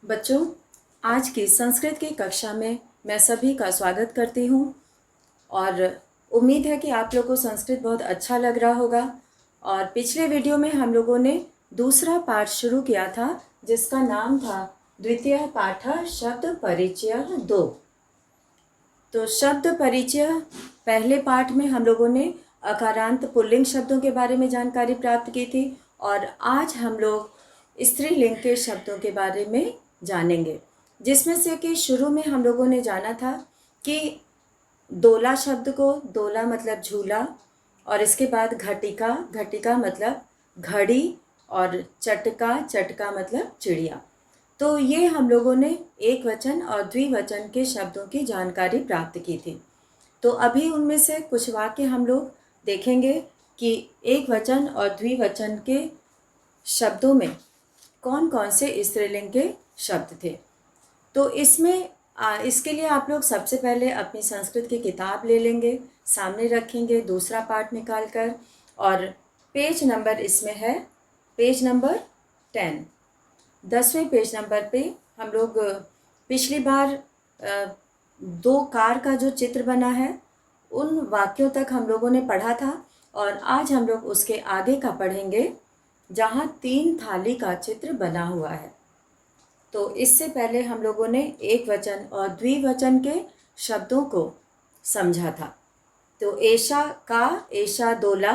बच्चों, आज की संस्कृत की कक्षा में मैं सभी का स्वागत करती हूँ और उम्मीद है कि आप लोगों को संस्कृत बहुत अच्छा लग रहा होगा। और पिछले वीडियो में हम लोगों ने दूसरा पाठ शुरू किया था जिसका नाम था द्वितीय पाठ शब्द परिचय 2। तो शब्द परिचय पहले पाठ में हम लोगों ने अकारांत पुल्लिंग शब्दों के बारे में जानकारी प्राप्त की थी और आज हम लोग स्त्रीलिंग के शब्दों के बारे में जानेंगे, जिसमें से कि शुरू में हम लोगों ने जाना था कि दोला शब्द को, दोला मतलब झूला, और इसके बाद घटिका, घटिका मतलब घड़ी, और चटका, चटका मतलब चिड़िया। तो ये हम लोगों ने एक वचन और द्विवचन के शब्दों की जानकारी प्राप्त की थी। तो अभी उनमें से कुछ वाक्य हम लोग देखेंगे कि एक वचन और द्विवचन के शब्दों में कौन कौन से स्त्रीलिंग के शब्द थे। तो इसके लिए आप लोग सबसे पहले अपनी संस्कृत की किताब ले लेंगे, सामने रखेंगे दूसरा पाठ निकाल कर, और पेज नंबर इसमें है पेज नंबर 10। 10वें पेज नंबर पे हम लोग पिछली बार दो कार का जो चित्र बना है उन वाक्यों तक हम लोगों ने पढ़ा था, और आज हम लोग उसके आगे का पढ़ेंगे जहाँ 3 थाली का चित्र बना हुआ है। तो इससे पहले हम लोगों ने एक वचन और द्विवचन के शब्दों को समझा था। तो ऐशा का, ऐशा दोला,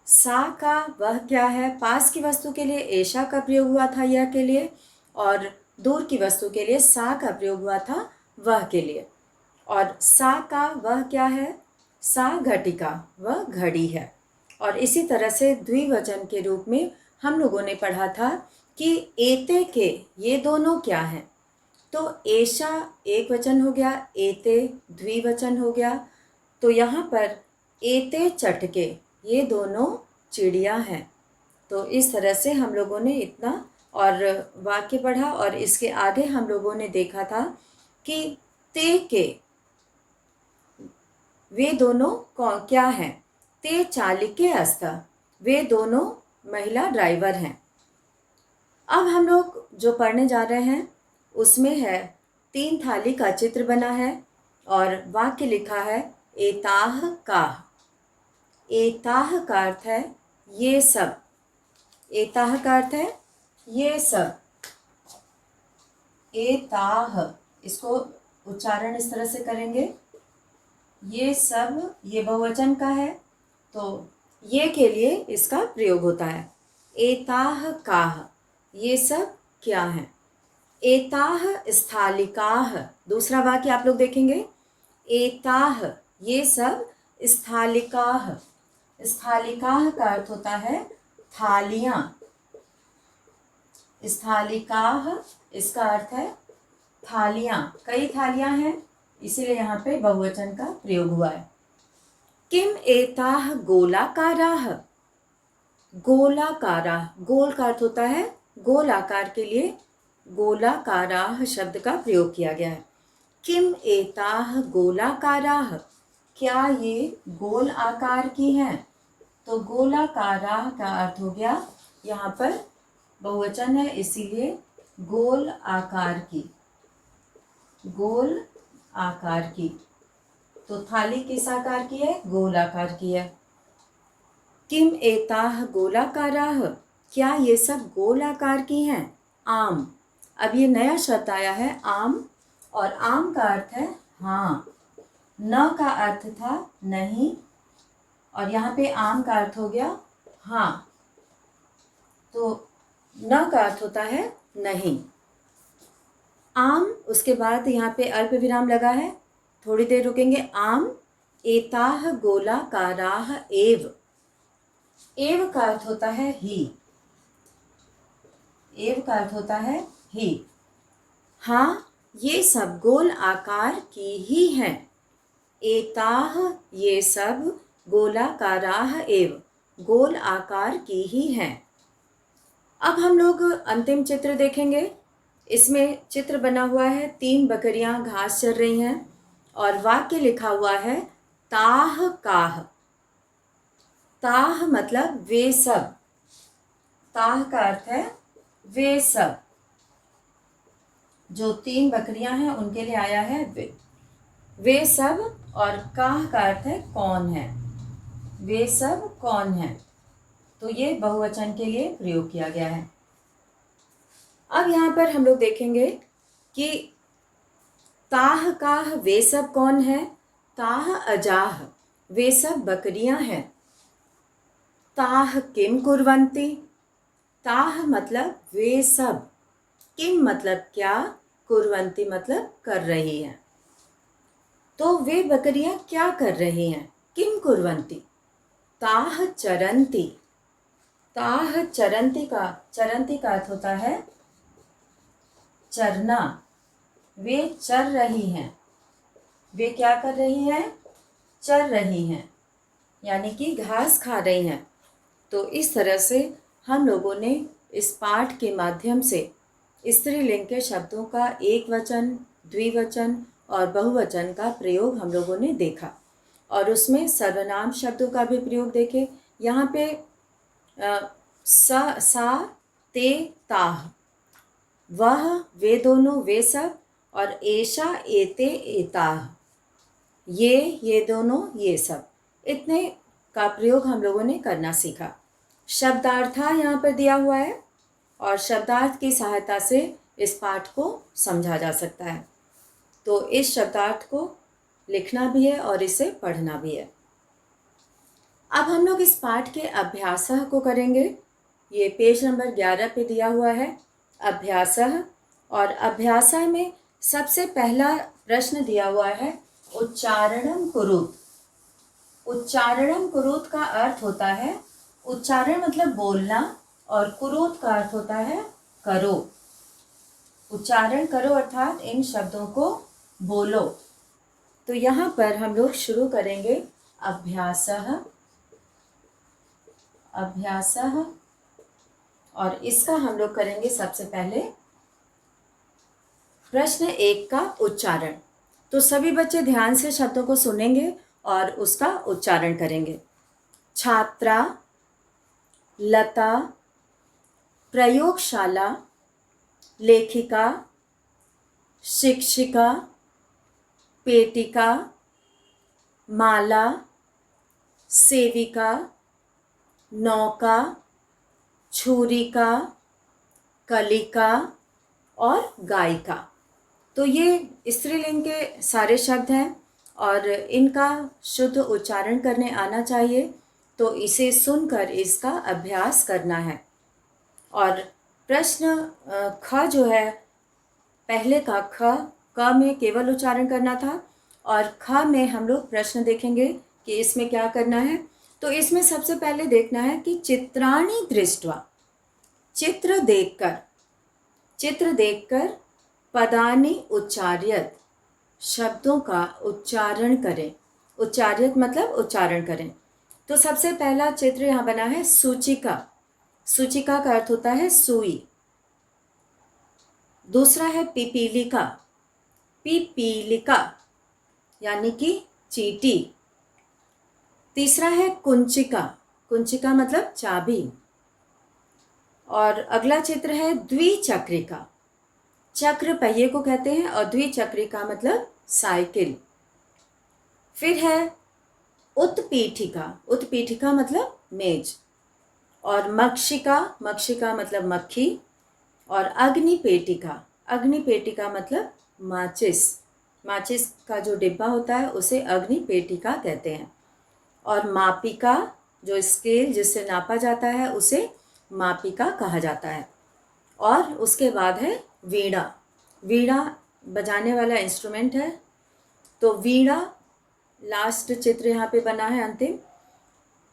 सा का वह क्या है, पास की वस्तु के लिए ऐशा का प्रयोग हुआ था यह के लिए, और दूर की वस्तु के लिए सा का प्रयोग हुआ था वह के लिए। और सा का वह क्या है, सा घटिका, वह घड़ी है। और इसी तरह से द्विवचन के रूप में हम लोगों ने पढ़ा था कि एते के, ये दोनों क्या हैं। तो ऐशा एक वचन हो गया, एते द्विवचन हो गया। तो यहाँ पर एते चटके, ये दोनों चिड़िया हैं। तो इस तरह से हम लोगों ने इतना और वाक्य पढ़ा, और इसके आगे हम लोगों ने देखा था कि ते के, वे दोनों क्या हैं, ते चालिके अस्ता, वे दोनों महिला ड्राइवर हैं। अब हम लोग जो पढ़ने जा रहे हैं उसमें है 3 थाली का चित्र बना है और वाक्य लिखा है एताह काह। एताह का अर्थ है ये सब, एताह का अर्थ है ये सब। एताह, इसको उच्चारण इस तरह से करेंगे, ये सब, ये बहुवचन का है तो ये के लिए इसका प्रयोग होता है। एताह काह, ये सब क्या है। एताह स्थालिकाह, दूसरा वाक्य आप लोग देखेंगे, एताह ये सब स्थालिकाह। स्थालिकाह का अर्थ होता है थालियाँ। स्थालिकाह इसका अर्थ है थालियाँ, कई थालियाँ हैं, इसीलिए यहाँ पे बहुवचन का प्रयोग हुआ है। किम एताह गोलाकाराह, गोलाकाराह, गोल का अर्थ होता है गोल आकार के लिए गोलाकाराह शब्द का प्रयोग किया गया है। किम एताह गोलाकाराह, क्या ये गोल आकार की हैं। तो गोलाकाराह का अर्थ हो गया, यहाँ पर बहुवचन है इसीलिए गोल आकार की, गोल आकार की। तो थाली किस आकार की है, गोल आकार की है। किम एताह गोलाकाराह, क्या ये सब गोल आकार की हैं। आम, अब ये नया शब्द आया है आम, और आम का अर्थ है हाँ। न का अर्थ था नहीं, और यहाँ पे आम का अर्थ हो गया हाँ। तो न का अर्थ होता है नहीं। आम, उसके बाद यहाँ पे अल्प विराम लगा है, थोड़ी देर रुकेंगे। आम एताह गोलाकाराह एव, एव का अर्थ होता है ही, एव का अर्थ होता है ही। हाँ, ये सब गोल आकार की ही हैं। एताह ये सब गोलाकाराह एव, गोल आकार की ही हैं। अब हम लोग अंतिम चित्र देखेंगे। इसमें चित्र बना हुआ है 3 बकरियां घास चर रही हैं और वाक्य लिखा हुआ है ताह काह। ताह मतलब वे सब, ताह का अर्थ है वे सब। जो 3 बकरियां हैं उनके लिए आया है वे सब, और काह का अर्थ है कौन है, वे सब कौन है। तो ये बहुवचन के लिए प्रयोग किया गया है। अब यहाँ पर हम लोग देखेंगे कि ताह काह वे सब कौन है, ताह अजाह वे सब बकरियां हैं। ताह किम कुर्वन्ति, ताह मतलब वे सब, किम मतलब क्या, कुर्वन्ति मतलब कर रही हैं। तो वे बकरियां क्या कर रही हैं, किम कुर्वन्ति। ताह चरन्ति, ताह चरन्ति का अर्थ होता है चरना। वे चर रही हैं, वे क्या कर रही हैं, चर रही हैं, यानी कि घास खा रही हैं। तो इस तरह से हम लोगों ने इस पाठ के माध्यम से स्त्रीलिंग के शब्दों का एक वचन, द्विवचन और बहुवचन का प्रयोग हम लोगों ने देखा, और उसमें सर्वनाम शब्दों का भी प्रयोग देखे। यहाँ पे सा, ते, ताह, वह, वे दोनों, वे सब, और ऐशा, एते, एताह, ये दोनों, ये सब, इतने का प्रयोग हम लोगों ने करना सीखा। शब्दार्थ यहाँ पर दिया हुआ है और शब्दार्थ की सहायता से इस पाठ को समझा जा सकता है। तो इस शब्दार्थ को लिखना भी है और इसे पढ़ना भी है। अब हम लोग इस पाठ के अभ्यासः को करेंगे। ये पेज नंबर 11 पे दिया हुआ है अभ्यासः, और अभ्यासः में सबसे पहला प्रश्न दिया हुआ है उच्चारणम कुरुत। उच्चारणम कुरुत का अर्थ होता है, उच्चारण मतलब बोलना, और कुरुत का अर्थ होता है करो, उच्चारण करो, अर्थात इन शब्दों को बोलो। तो यहाँ पर हम लोग शुरू करेंगे अभ्यासः, अभ्यासः, और इसका हम लोग करेंगे सबसे पहले प्रश्न 1 का उच्चारण। तो सभी बच्चे ध्यान से शब्दों को सुनेंगे और उसका उच्चारण करेंगे। छात्रा, लता, प्रयोगशाला, लेखिका, शिक्षिका, पेटिका, माला, सेविका, नौका, छुरिका, कलिका और गायिका। तो ये स्त्रीलिंग के सारे शब्द हैं और इनका शुद्ध उच्चारण करने आना चाहिए। तो इसे सुनकर इसका अभ्यास करना है। और प्रश्न ख जो है, पहले का क में केवल उच्चारण करना था, और ख में हम लोग प्रश्न देखेंगे कि इसमें क्या करना है। तो इसमें सबसे पहले देखना है कि चित्राणि दृष्ट्वा, चित्र देखकर पदानि उच्चार्यत, शब्दों का उच्चारण करें। उच्चार्यत मतलब उच्चारण करें। तो सबसे पहला चित्र यहाँ बना है सूचिका। सूचिका का अर्थ होता है सुई। दूसरा है पिपीलिका, पिपीलिका यानी कि चींटी। तीसरा है कुंचिका, कुंचिका मतलब चाबी। और अगला चित्र है द्विचक्रिका, चक्र पहिए को कहते हैं, और द्विचक्रिका मतलब साइकिल। फिर है उत्पीठिका, उत्पीठिका मतलब मेज। और मक्षिका, मक्षिका मतलब मक्खी। और अग्निपेटिका, अग्निपेटिका मतलब माचिस, माचिस का जो डिब्बा होता है उसे अग्निपेटिका कहते हैं। और मापिका, जो स्केल जिससे नापा जाता है उसे मापिका कहा जाता है। और उसके बाद है वीणा, वीणा बजाने वाला इंस्ट्रूमेंट है। तो वीणा लास्ट चित्र यहाँ पे बना है अंतिम।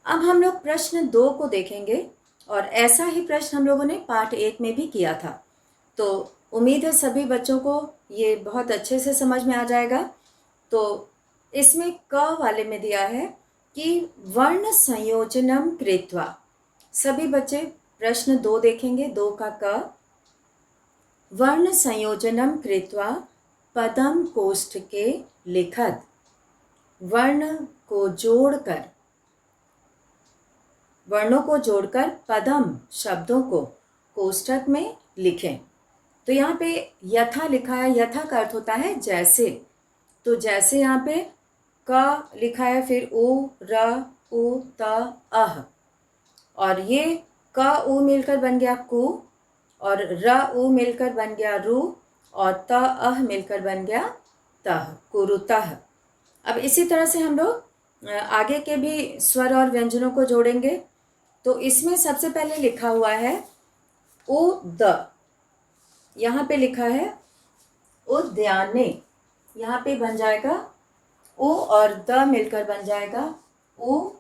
अब हम लोग प्रश्न 2 को देखेंगे, और ऐसा ही प्रश्न हम लोगों ने पाठ 1 में भी किया था। तो उम्मीद है सभी बच्चों को ये बहुत अच्छे से समझ में आ जाएगा। तो इसमें क वाले में दिया है कि वर्ण संयोजनम कृत्वा। सभी बच्चे प्रश्न 2 देखेंगे, 2 का क। वर्ण संयोजनम कृत्वा पदम कोष्ठके लिखत, वर्ण को जोड़कर, वर्णों को जोड़कर पदम शब्दों को कोष्ठक में लिखें। तो यहाँ पे यथा लिखा है, यथा का अर्थ होता है जैसे। तो जैसे यहाँ पे क लिखा है, फिर उ र उ त अह, और ये क उ मिलकर बन गया कु, और र उ मिलकर बन गया रु, और त अह मिलकर बन गया तह, कुरुतः। अब इसी तरह से हम लोग आगे के भी स्वर और व्यंजनों को जोड़ेंगे। तो इसमें सबसे पहले लिखा हुआ है उ द, यहाँ पे लिखा है उद्याने, यहाँ पे बन जाएगा उ और द मिलकर बन जाएगा उ।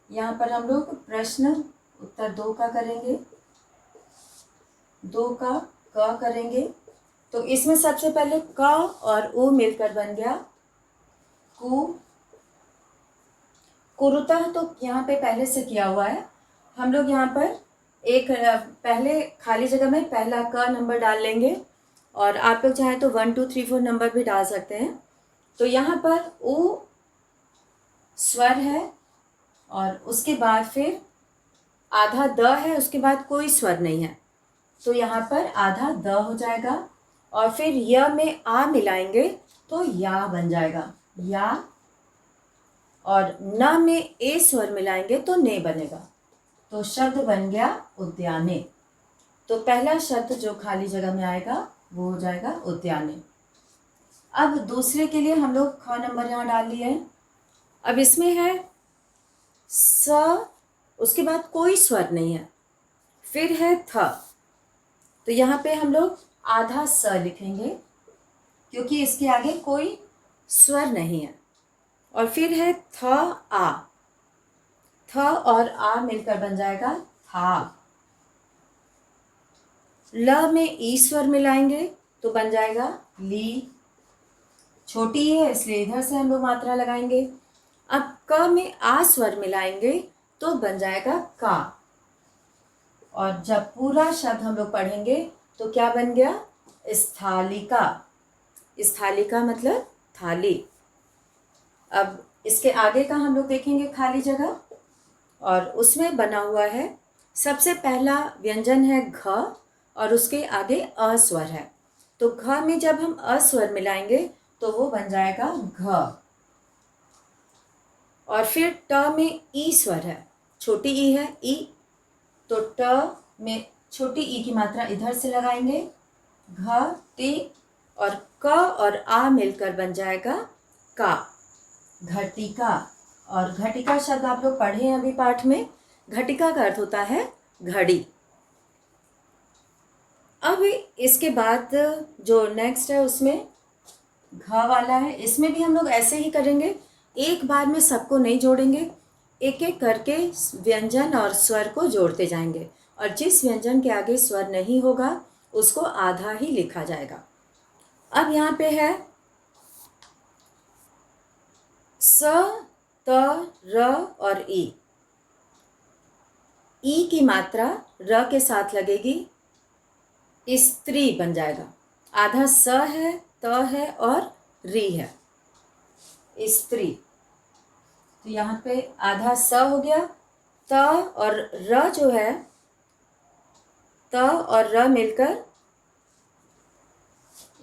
यहाँ पर हम लोग प्रश्न उत्तर 2 का करेंगे, 2 का क करेंगे। तो इसमें सबसे पहले क और उ मिलकर बन गया कु, कुरुतः। तो यहाँ पे पहले से किया हुआ है। हम लोग यहाँ पर एक पहले खाली जगह में पहला क नंबर डाल लेंगे, और आप लोग चाहें तो 1 2 3 4 नंबर भी डाल सकते हैं। तो यहाँ पर उ स्वर है, और उसके बाद फिर आधा द है, उसके बाद कोई स्वर नहीं है, तो यहाँ पर आधा द हो जाएगा। और फिर य में आ मिलाएंगे तो या बन जाएगा या, और न में ए स्वर मिलाएंगे तो ने बनेगा। तो शब्द बन गया उद्याने। तो पहला शब्द जो खाली जगह में आएगा वो हो जाएगा उद्याने। अब दूसरे के लिए हम लोग ख नंबर यहाँ डाल लिए हैं। अब इसमें है स, उसके बाद कोई स्वर नहीं है, फिर है थ। तो यहाँ पे हम लोग आधा स लिखेंगे क्योंकि इसके आगे कोई स्वर नहीं है। और फिर है थ आ, थ और आ मिलकर बन जाएगा था। ल में ई स्वर मिलाएंगे तो बन जाएगा ली, छोटी ई है इसलिए इधर से हम लोग मात्रा लगाएंगे। अब क में आ स्वर मिलाएंगे तो बन जाएगा का, और जब पूरा शब्द हम लोग पढ़ेंगे तो क्या बन गया, स्थालिका। स्थालिका मतलब थाली। अब इसके आगे का हम लोग देखेंगे खाली जगह, और उसमें बना हुआ है सबसे पहला व्यंजन है घ, और उसके आगे अ स्वर है। तो घ में जब हम अ स्वर मिलाएंगे तो वो बन जाएगा घ। और फिर ट में ई स्वर है, छोटी ई है ई, तो ट में छोटी ई की मात्रा इधर से लगाएंगे, घ टी, और क और आ मिलकर बन जाएगा का, घटिका। और घटिका शब्द आप लोग पढ़े हैं अभी पाठ में। घटिका का अर्थ होता है घड़ी। अब इसके बाद जो नेक्स्ट है उसमें घ वाला है, इसमें भी हम लोग ऐसे ही करेंगे, एक बार में सबको नहीं जोड़ेंगे, एक एक करके व्यंजन और स्वर को जोड़ते जाएंगे, और जिस व्यंजन के आगे स्वर नहीं होगा उसको आधा ही लिखा जाएगा। अब यहाँ पे है स त र और ई, ई की मात्रा र के साथ लगेगी, स्त्री बन जाएगा। आधा स है, त है और री है, स्त्री। तो यहाँ पे आधा स हो गया, त और र जो है, त और र मिलकर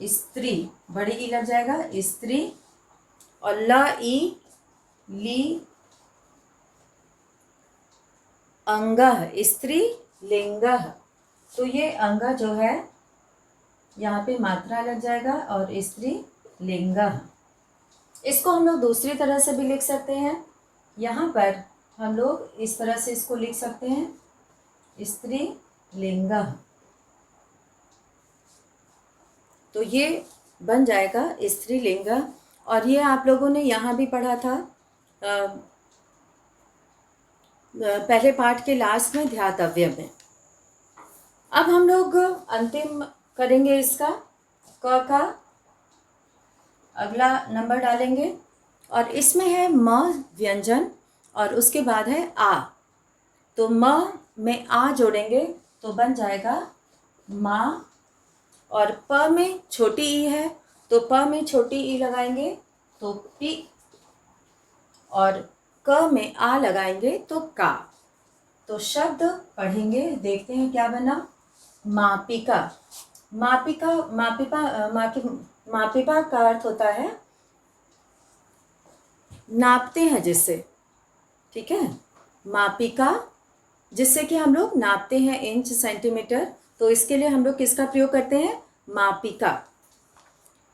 स्त्री, बड़ी ई लग जाएगा स्त्री, और ल ई ली, अंगः, स्त्री लिंगः। तो ये अंग जो है यहाँ पे मात्रा लग जाएगा, और स्त्री लिंगः। इसको हम लोग दूसरी तरह से भी लिख सकते हैं। यहाँ पर हम लोग इस तरह से इसको लिख सकते हैं, स्त्री लिंगः। तो ये बन जाएगा स्त्रीलिंग। और ये आप लोगों ने यहाँ भी पढ़ा था पहले पाठ के लास्ट में ध्यातव्य में। अब हम लोग अंतिम करेंगे इसका, क का अगला नंबर डालेंगे, और इसमें है म व्यंजन और उसके बाद है आ। तो म में आ जोड़ेंगे तो बन जाएगा माँ, और प में छोटी ई है तो प में छोटी ई लगाएंगे तो पी, और क में आ लगाएंगे तो का। तो शब्द पढ़ेंगे, देखते हैं क्या बना, मापिका। मापिका, मापिपा का अर्थ होता है नापते हैं जिससे, ठीक है। मापिका जिससे कि हम लोग नापते हैं इंच सेंटीमीटर, तो इसके लिए हम लोग किसका प्रयोग करते हैं, मापिका।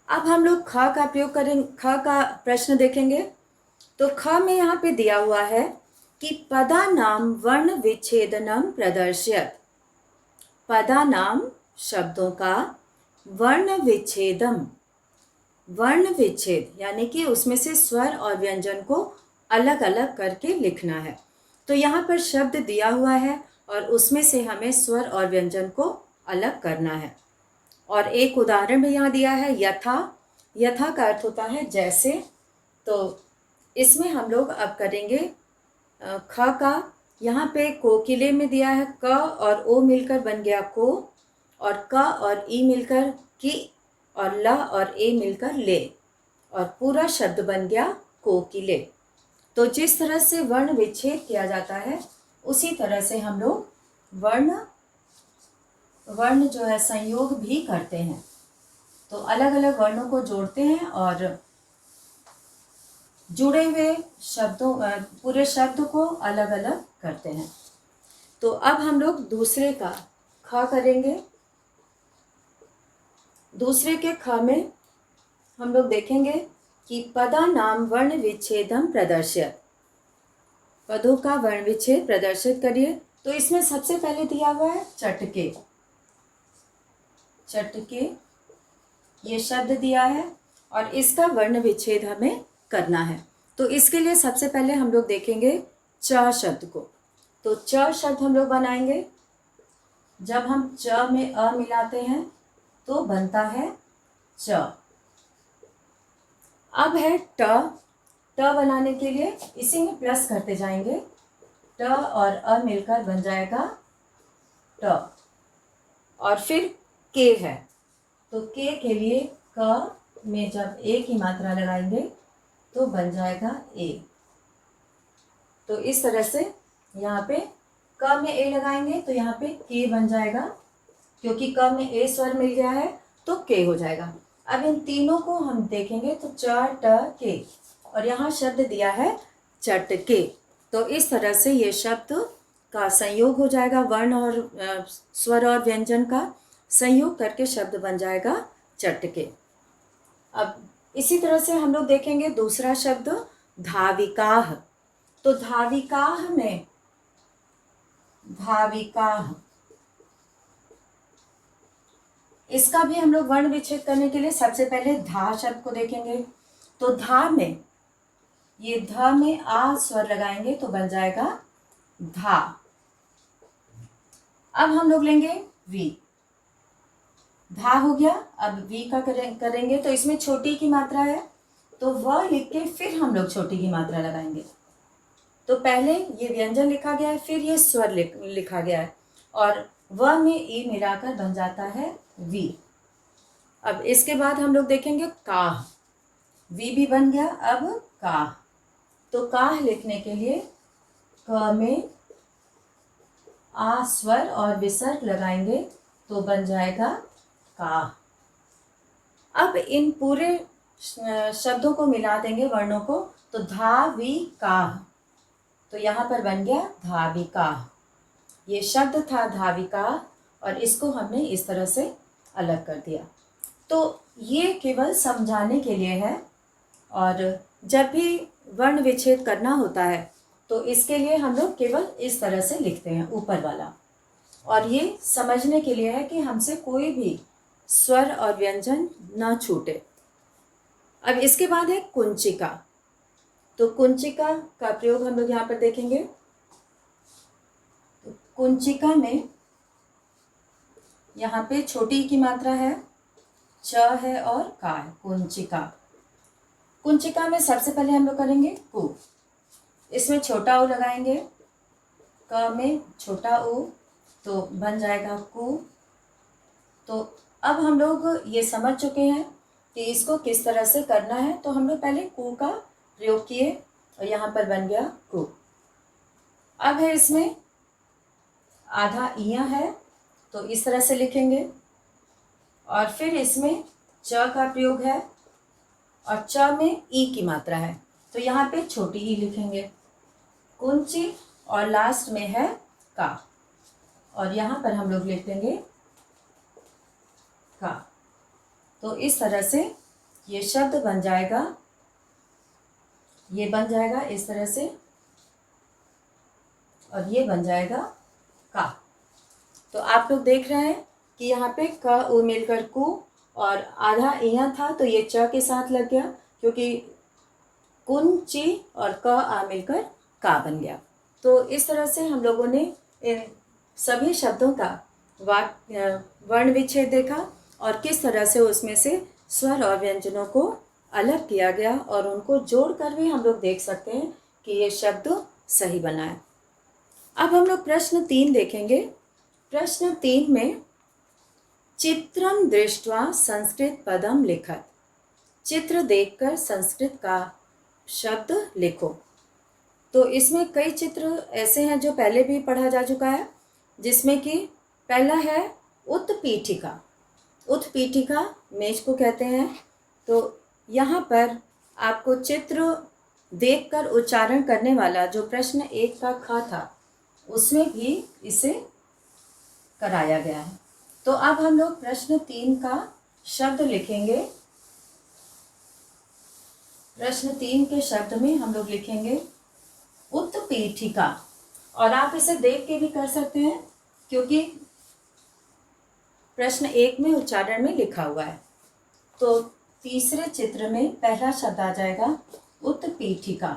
अब हम लोग ख का प्रयोग करें, ख का प्रश्न देखेंगे। तो ख में यहाँ पे दिया हुआ है कि पदानाम वर्ण विच्छेदनम प्रदर्शयत। पदानाम शब्दों का वर्ण विच्छेदम, वर्ण विच्छेद यानी कि उसमें से स्वर और व्यंजन को अलग अलग करके लिखना है। तो यहाँ पर शब्द दिया हुआ है और उसमें से हमें स्वर और व्यंजन को अलग करना है। और एक उदाहरण भी यहाँ दिया है, यथा। यथा का अर्थ होता है जैसे। तो इसमें हम लोग अब करेंगे ख का। यहाँ पे कोकिले में दिया है क और ओ मिलकर बन गया को, और क और ई मिलकर की, और ल और ए मिलकर ले, और पूरा शब्द बन गया कोकिले। तो जिस तरह से वर्ण विच्छेद किया जाता है उसी तरह से हम लोग वर्ण जो है संयोग भी करते हैं। तो अलग अलग वर्णों को जोड़ते हैं और जुड़े हुए शब्दों, पूरे शब्द को अलग अलग करते हैं। तो अब हम लोग दूसरे का ख करेंगे। दूसरे के ख में हम लोग देखेंगे कि पदा नाम वर्ण विच्छेदम प्रदर्शित। पदों का वर्ण विच्छेद प्रदर्शित करिए। तो इसमें सबसे पहले दिया हुआ है चटके। चटके ये शब्द दिया है और इसका वर्ण विच्छेद हमें करना है। तो इसके लिए सबसे पहले हम लोग देखेंगे च शब्द को। तो च शब्द हम लोग बनाएंगे। जब हम च में अ मिलाते हैं तो बनता है च। अब है ट। ट बनाने के लिए इसी में प्लस करते जाएंगे। ट और अ मिलकर बन जाएगा ट। और फिर के है, तो के लिए क में जब ए की मात्रा लगाएंगे तो बन जाएगा ए। तो इस तरह से यहाँ पे क में ए लगाएंगे तो यहाँ पे के बन जाएगा, क्योंकि क में ए स्वर मिल गया है तो के हो जाएगा। अब इन तीनों को हम देखेंगे तो च ट के, और यहाँ शब्द दिया है चटके। तो इस तरह से ये शब्द का संयोग हो जाएगा, वर्ण और स्वर और व्यंजन का संयोग करके शब्द बन जाएगा चटके। अब इसी तरह से हम लोग देखेंगे दूसरा शब्द धाविकाह। तो धाविकाह में धाविकाह, इसका भी हम लोग वर्ण विच्छेद करने के लिए सबसे पहले धा शब्द को देखेंगे। तो धा में ये ध में आ स्वर लगाएंगे तो बन जाएगा धा। अब हम लोग लेंगे वी। धा हो गया। अब वी का करेंगे तो इसमें छोटी की मात्रा है, तो वह लिख के फिर हम लोग छोटी की मात्रा लगाएंगे। तो पहले ये व्यंजन लिखा गया है, फिर ये स्वर लिखा गया है, और व में ई मिलाकर बन जाता है वी। अब इसके बाद हम लोग देखेंगे काह। वी भी बन गया, अब काह। तो काह लिखने के लिए क में आ स्वर और विसर्ग लगाएंगे तो बन जाएगा काह। अब इन पूरे शब्दों को मिला देंगे, वर्णों को, तो धाविकाह। तो यहाँ पर बन गया धाविकाह। ये शब्द था धाविकाह और इसको हमने इस तरह से अलग कर दिया। तो ये केवल समझाने के लिए है, और जब भी वर्ण विच्छेद करना होता है तो इसके लिए हम लोग केवल इस तरह से लिखते हैं ऊपर वाला, और ये समझने के लिए है कि हमसे कोई भी स्वर और व्यंजन ना छूटे। अब इसके बाद है कुंचिका। तो कुंचिका का प्रयोग हम लोग यहाँ पर देखेंगे। तो कुंचिका में यहाँ पे छोटी की मात्रा है, च है और का है, कुंचिका। कुंचिका में सबसे पहले हम लोग करेंगे कु। इसमें छोटा ऊ लगाएंगे, क में छोटा ऊ, तो बन जाएगा कु। तो अब हम लोग ये समझ चुके हैं कि इसको किस तरह से करना है। तो हम लोग पहले कु का प्रयोग किए और यहाँ पर बन गया कु। अब है इसमें आधा इया है, तो इस तरह से लिखेंगे और फिर इसमें च का प्रयोग है और च में ई की मात्रा है, तो यहाँ पे छोटी ई लिखेंगे, कुंची, और लास्ट में है का, और यहाँ पर हम लोग लिख देंगे का। तो इस तरह से ये शब्द बन जाएगा, ये बन जाएगा इस तरह से, और ये बन जाएगा का। तो आप लोग देख रहे हैं कि यहाँ पे क उ मिलकर कु, और आधा इया था तो ये च के साथ लग गया, क्योंकि कुन ची और क आ मिलकर का बन गया। तो इस तरह से हम लोगों ने इन सभी शब्दों का वर्ण विच्छेद देखा, और किस तरह से उसमें से स्वर और व्यंजनों को अलग किया गया, और उनको जोड़कर भी हम लोग देख सकते हैं कि ये शब्द सही बना है। अब हम लोग प्रश्न 3 देखेंगे। प्रश्न 3 में चित्रम दृष्ट्वा संस्कृत पदम लिखत, चित्र देखकर संस्कृत का शब्द लिखो। तो इसमें कई चित्र ऐसे हैं जो पहले भी पढ़ा जा चुका है, जिसमें कि पहला है उत्पीठिका। उत्पीठिका मेज को कहते हैं। तो यहाँ पर आपको चित्र देखकर उच्चारण करने वाला जो प्रश्न 1 का ख था, उसमें भी इसे कराया गया है। तो अब हम लोग प्रश्न 3 का शब्द लिखेंगे। प्रश्न 3 के शब्द में हम लोग लिखेंगे उत्पीठिका, और आप इसे देख के भी कर सकते हैं, क्योंकि प्रश्न 1 में उच्चारण में लिखा हुआ है। तो तीसरे चित्र में पहला शब्द आ जाएगा उत्पीठिका,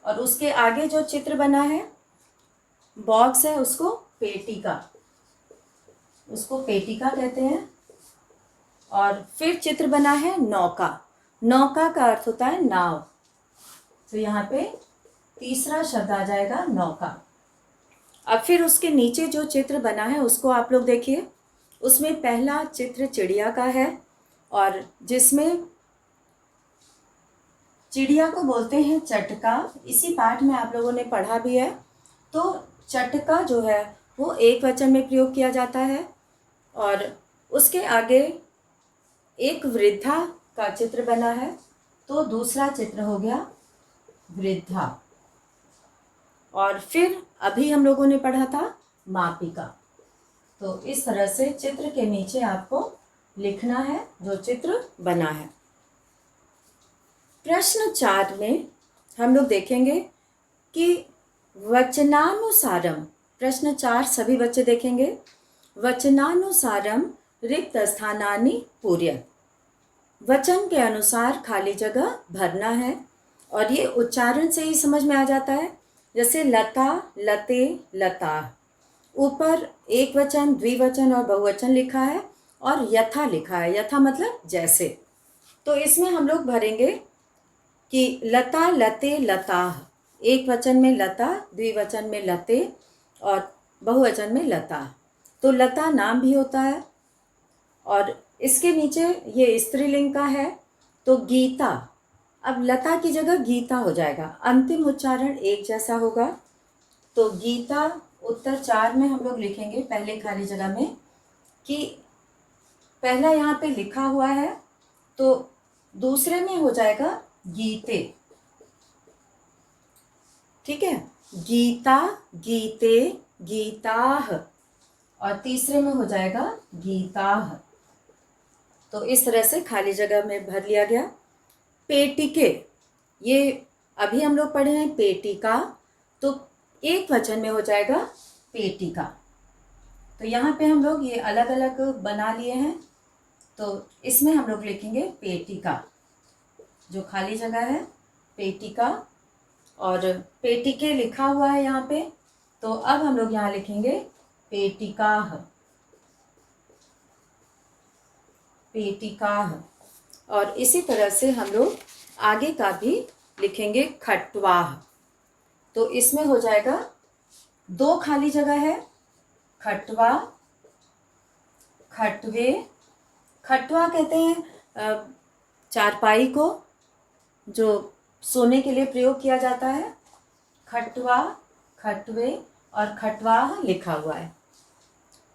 और उसके आगे जो चित्र बना है, बॉक्स है, उसको पेटिका, उसको पेटिका कहते हैं। और फिर चित्र बना है नौका। नौका का अर्थ होता है नाव, तो यहाँ पे तीसरा शब्द आ जाएगा नौका। अब फिर उसके नीचे जो चित्र बना है उसको आप लोग देखिए। उसमें पहला चित्र चिड़िया का है, और जिसमें चिड़िया को बोलते हैं चटका। इसी पाठ में आप लोगों ने पढ़ा भी है। तो चटका जो है वो एक वचन में प्रयोग किया जाता है, और उसके आगे एक वृद्धा का चित्र बना है, तो दूसरा चित्र हो गया वृद्धा। और फिर अभी हम लोगों ने पढ़ा था मापिका। तो इस तरह से चित्र के नीचे आपको लिखना है जो चित्र बना है। प्रश्न 4 में हम लोग देखेंगे कि वचनानुसारम, प्रश्न 4 सभी बच्चे देखेंगे। वचनानुसारम रिक्त स्थानानि पूर्य, वचन के अनुसार खाली जगह भरना है, और ये उच्चारण से ही समझ में आ जाता है। जैसे लता, लते, लता, ऊपर एक वचन, द्विवचन और बहुवचन लिखा है, और यथा लिखा है। यथा मतलब जैसे। तो इसमें हम लोग भरेंगे कि लता, लते, लताः, एक वचन में लता, द्विवचन में लते और बहुवचन में लता। तो लता नाम भी होता है, और इसके नीचे ये स्त्रीलिंग का है, तो गीता। अब लता की जगह गीता हो जाएगा, अंतिम उच्चारण एक जैसा होगा। तो गीता उत्तर 4 में हम लोग लिखेंगे पहले खाली जगह में कि पहला यहाँ पे लिखा हुआ है, तो दूसरे में हो जाएगा गीते। ठीक है, गीता, गीते, गीताः, और तीसरे में हो जाएगा गीताः। तो इस तरह से खाली जगह में भर लिया गया। पेटिके, ये अभी हम लोग पढ़े हैं पेटिका, तो एक वचन में हो जाएगा पेटिका। तो यहाँ पे हम लोग ये अलग अलग बना लिए हैं, तो इसमें हम लोग लिखेंगे पेटिका, जो खाली जगह है पेटिका, और पेटिके लिखा हुआ है यहाँ पे। तो अब हम लोग यहाँ लिखेंगे पेटिकाः, पेटिकाः। और इसी तरह से हम लोग आगे का भी लिखेंगे खट्वाः। तो इसमें हो जाएगा 2 खाली जगह है, खट्वा, खट्वे। खट्वा कहते हैं चारपाई को, जो सोने के लिए प्रयोग किया जाता है। खट्वा, खट्वे और खट्वाः लिखा हुआ है।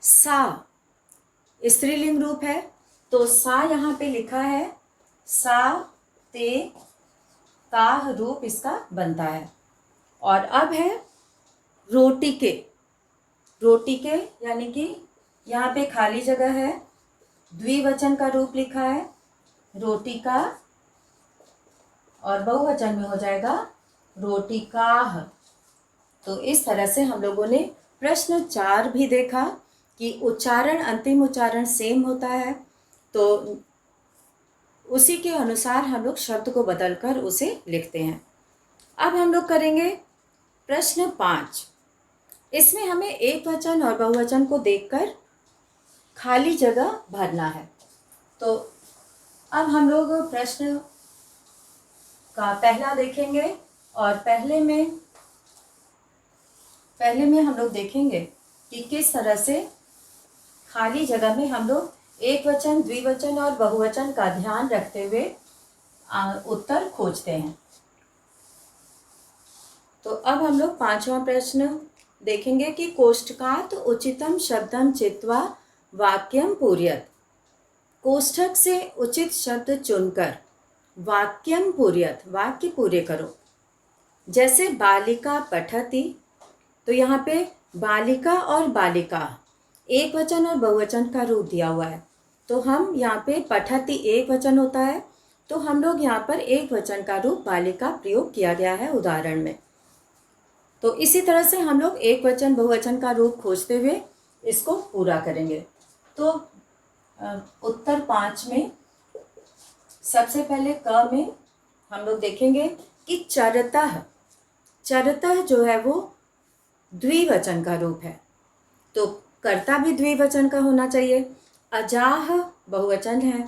सा, स्त्रीलिंग रूप है, तो सा यहाँ पे लिखा है, सा ते ताह रूप इसका बनता है। और अब है रोटिके। रोटिके यानी कि यहाँ पे खाली जगह है, द्विवचन का रूप लिखा है रोटिका, और बहुवचन में हो जाएगा रोटिकाह। तो इस तरह से हम लोगों ने प्रश्न 4 भी देखा कि उच्चारण, अंतिम उच्चारण सेम होता है, तो उसी के अनुसार हम लोग शब्द को बदलकर उसे लिखते हैं। अब हम लोग करेंगे प्रश्न 5। इसमें हमें एक वचन और बहुवचन को देखकर खाली जगह भरना है। तो अब हम लोग प्रश्न का पहला देखेंगे, और पहले में हम लोग देखेंगे कि किस तरह से खाली जगह में हम लोग एक वचन, द्विवचन और बहुवचन का ध्यान रखते हुए उत्तर खोजते हैं। तो अब हम लोग 5वां प्रश्न देखेंगे कि कोष्ठकात् उचितम शब्दम चित्वा वाक्यम पूरयत। कोष्ठक से उचित शब्द चुनकर वाक्यम पूरयत, वाक्य पूरे करो। जैसे बालिका पठति, तो यहाँ पे बालिका और बालिका एक वचन और बहुवचन का रूप दिया हुआ है, तो हम यहाँ पे पठति एक वचन होता है, तो हम लोग यहाँ पर एक वचन का रूप बालिका प्रयोग किया गया है उदाहरण में। तो इसी तरह से हम लोग एक वचन बहुवचन का रूप खोजते हुए इसको पूरा करेंगे। तो उत्तर 5 में सबसे पहले क में हम लोग देखेंगे कि चरतः। चरतः जो है वो द्विवचन का रूप है, तो कर्ता भी द्विवचन का होना चाहिए। अजाह बहुवचन है,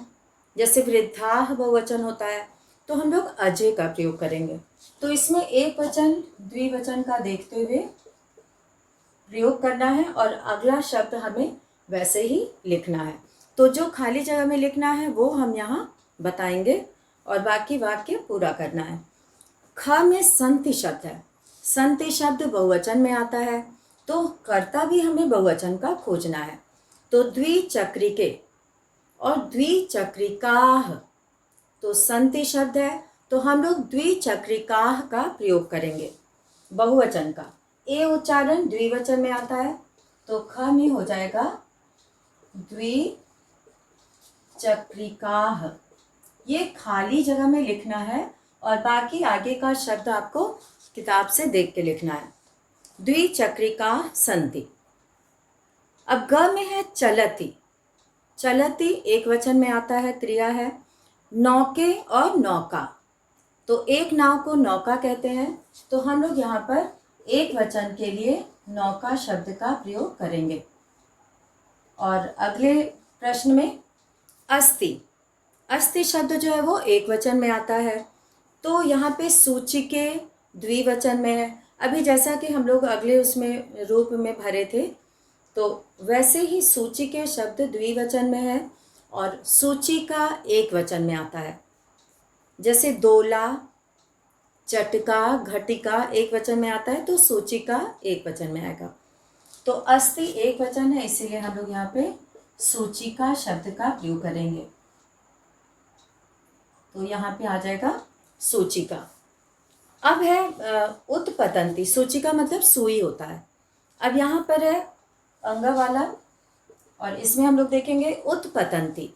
जैसे वृद्धाह बहुवचन होता है, तो हम लोग अजय का प्रयोग करेंगे। तो इसमें एक वचन द्विवचन का देखते हुए प्रयोग करना है, और अगला शब्द हमें वैसे ही लिखना है। तो जो खाली जगह में लिखना है वो हम यहाँ बताएंगे, और बाकी वाक्य पूरा करना है। ख में संति शब्द है, संति शब्द बहुवचन में आता है, तो कर्ता भी हमें बहुवचन का खोजना है। तो द्विचक्रिके और द्विचक्रिकाः, तो संति शब्द है, तो हम लोग द्विचक्रिकाः का प्रयोग करेंगे बहुवचन का। ए उच्चारण द्विवचन में आता है, तो ख में हो जाएगा द्विचक्रिकाः। ये खाली जगह में लिखना है, और बाकी आगे का शब्द आपको किताब से देख के लिखना है। द्विचक्रिकाः सन्ति। अब ग में है चलति। चलति एक वचन में आता है, क्रिया है। नौके और नौका, तो एक नाव को नौका कहते हैं, तो हम लोग यहाँ पर एक वचन के लिए नौका शब्द का प्रयोग करेंगे। और अगले प्रश्न में अस्ति। अस्ति शब्द जो है वो एक वचन में आता है, तो यहाँ पे सूचिके द्विवचन में है। अभी जैसा कि हम लोग अगले उसमें रूप में भरे थे, तो वैसे ही सूची के शब्द द्विवचन में है, और सूची का एक वचन में आता है। जैसे दोला, चटका, घटिका एक वचन में आता है, तो सूची का एक वचन में आएगा। तो अस्ति एक वचन है, इसीलिए हम लोग यहाँ पे सूची का शब्द का प्रयोग करेंगे। तो यहाँ पे आ जाएगा सूची का। अब है उत्पतंती। सूची का मतलब सुई होता है। अब यहाँ पर है अंगा वाला, और इसमें हम लोग देखेंगे उत्पतंती,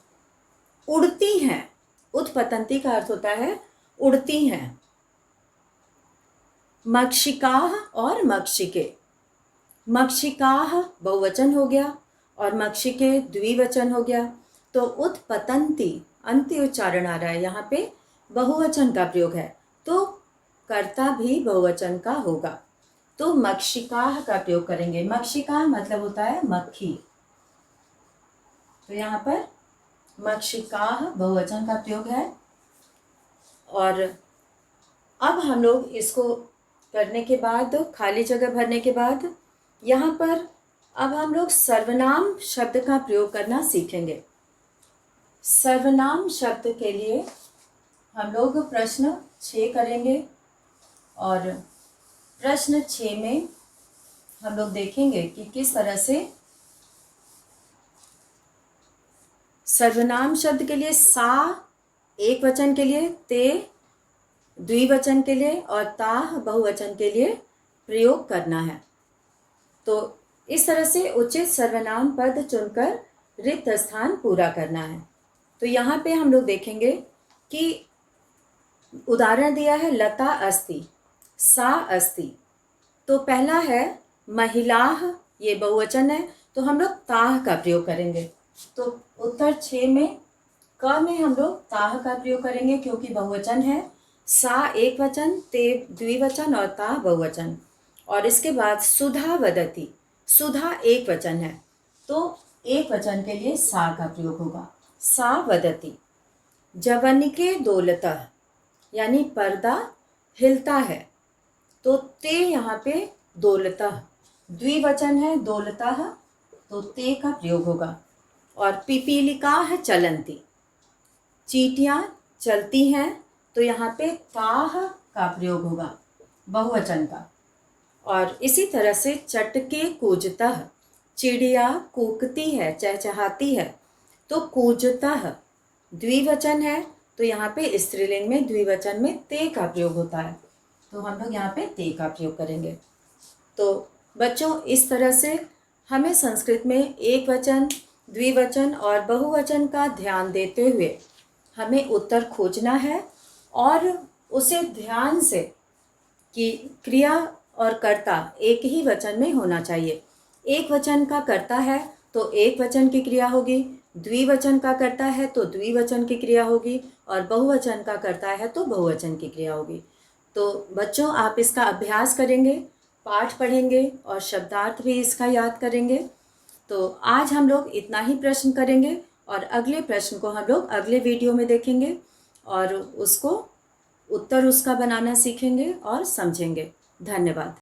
उड़ती हैं। उत्पतंती का अर्थ होता है उड़ती हैं। मक्षिकाः और मक्षिके। मक्षिकाः बहुवचन हो गया, और मक्षिके द्विवचन हो गया। तो उत्पतंती अंत्य उच्चारण आ रहा है, यहाँ पे बहुवचन का प्रयोग है, तो कर्ता भी बहुवचन का होगा। तो मक्षिकाः का प्रयोग करेंगे। मक्षिका मतलब होता है मक्खी, तो यहाँ पर मक्षिकाः बहुवचन का प्रयोग है। और अब हम लोग इसको करने के बाद, खाली जगह भरने के बाद, यहाँ पर अब हम लोग सर्वनाम शब्द का प्रयोग करना सीखेंगे। सर्वनाम शब्द के लिए हम लोग प्रश्न 6 करेंगे, और प्रश्न 6 में हम लोग देखेंगे कि किस तरह से सर्वनाम शब्द के लिए सा एक वचन के लिए, ते द्विवचन के लिए और ताह बहुवचन के लिए प्रयोग करना है। तो इस तरह से उचित सर्वनाम पद चुनकर रिक्त स्थान पूरा करना है। तो यहाँ पे हम लोग देखेंगे कि उदाहरण दिया है लता अस्ति, सा अस्ति। तो पहला है महिलाः, ये बहुवचन है तो हम लोग ताह का प्रयोग करेंगे। तो उत्तर 6 में क में हम लोग ताह का प्रयोग करेंगे क्योंकि बहुवचन है। सा एक वचन, ते द्विवचन और ता बहुवचन। और इसके बाद सुधा वदति, सुधा एक वचन है तो एक वचन के लिए सा का प्रयोग होगा, सा वदति। जवनिके दौलतः, यानी पर्दा हिलता है तो ते यहाँ पे दौलतः, द्विवचन है दौलतः तो ते का प्रयोग होगा। और पिपीलिकाः चलन्ति, चींटियाँ चलती हैं तो यहाँ पे ताः का प्रयोग होगा, बहुवचन का। और इसी तरह से चटके कूजतः, चिड़िया कूकती है, चहचहाती है तो कूजतः द्विवचन है तो यहाँ पे स्त्रीलिंग में द्विवचन में ते का प्रयोग होता है तो हम लोग यहाँ पे ते का प्रयोग करेंगे। तो बच्चों, इस तरह से हमें संस्कृत में एक वचन, द्विवचन और बहुवचन का ध्यान देते हुए हमें उत्तर खोजना है और उसे ध्यान से कि क्रिया और कर्ता एक ही वचन में होना चाहिए। एक वचन का कर्ता है तो एक वचन की क्रिया होगी, द्विवचन का कर्ता है तो द्विवचन की क्रिया होगी और बहुवचन का कर्ता है तो बहुवचन की क्रिया होगी। तो बच्चों, आप इसका अभ्यास करेंगे, पाठ पढ़ेंगे और शब्दार्थ भी इसका याद करेंगे। तो आज हम लोग इतना ही प्रश्न करेंगे और अगले प्रश्न को हम लोग अगले वीडियो में देखेंगे और उसको उत्तर उसका बनाना सीखेंगे और समझेंगे। धन्यवाद।